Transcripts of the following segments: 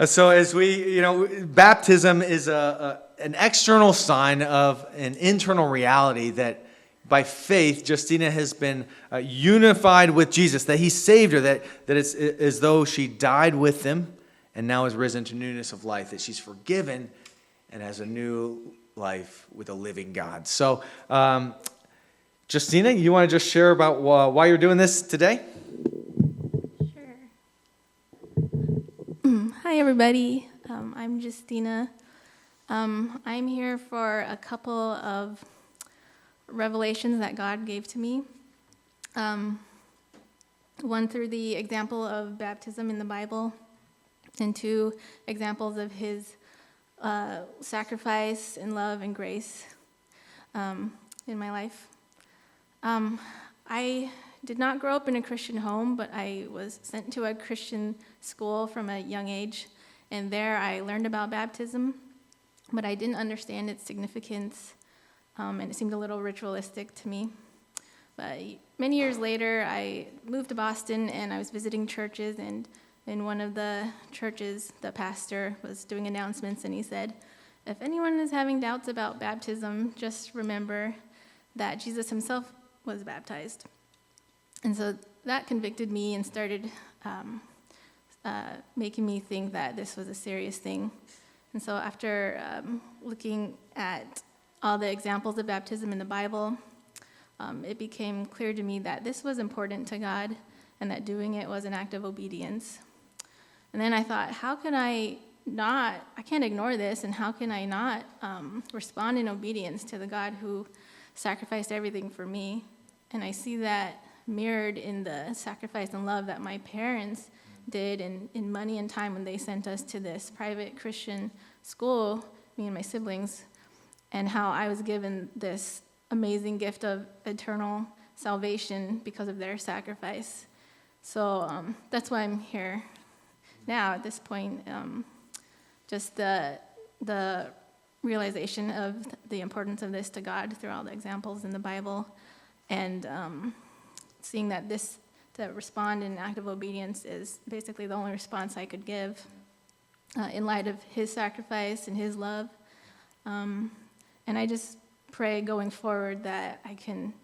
So as baptism is an external sign of an internal reality that by faith, Justina has been unified with Jesus, that he saved her, that it's as though she died with him and now is risen to newness of life, that she's forgiven and has a new life with a living God. So, Justina, you want to just share about why you're doing this today? Hi, everybody. I'm Justina. I'm here for a couple of revelations that God gave to me. One through the example of baptism in the Bible, and two examples of his sacrifice and love and grace in my life. I did not grow up in a Christian home, but I was sent to a Christian school from a young age, and there I learned about baptism, but I didn't understand its significance, and it seemed a little ritualistic to me. But many years later, I moved to Boston, and I was visiting churches, and in one of the churches, the pastor was doing announcements, and he said, if anyone is having doubts about baptism, just remember that Jesus himself was baptized. And so that convicted me and started making me think that this was a serious thing. And so after looking at all the examples of baptism in the Bible, it became clear to me that this was important to God and that doing it was an act of obedience. And then I thought, how can I can't ignore this, and how can I not respond in obedience to the God who sacrificed everything for me? And I see that mirrored in the sacrifice and love that my parents did in money and time when they sent us to this private Christian school, me and my siblings, and how I was given this amazing gift of eternal salvation because of their sacrifice. So that's why I'm here now at this point. Just the realization of the importance of this to God through all the examples in the Bible, and seeing that to respond in active obedience is basically the only response I could give in light of his sacrifice and his love. And I just pray going forward that I can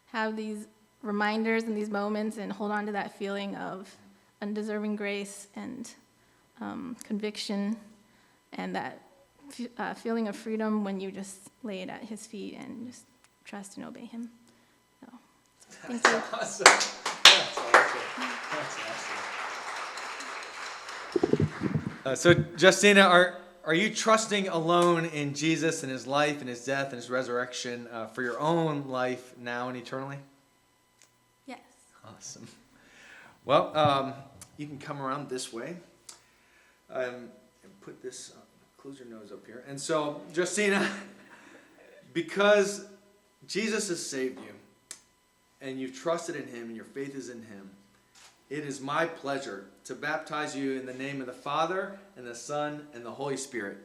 have these reminders and these moments and hold on to that feeling of undeserving grace and conviction, and that feeling of freedom when you just lay it at his feet and just trust and obey him. So, thank you. Awesome. That's awesome. So, Justina, are you trusting alone in Jesus and his life and his death and his resurrection for your own life now and eternally? Yes. Awesome. Well, you can come around this way and put this, close your nose up here. And so, Justina, because Jesus has saved you and you've trusted in him and your faith is in him, it is my pleasure to baptize you in the name of the Father and the Son and the Holy Spirit.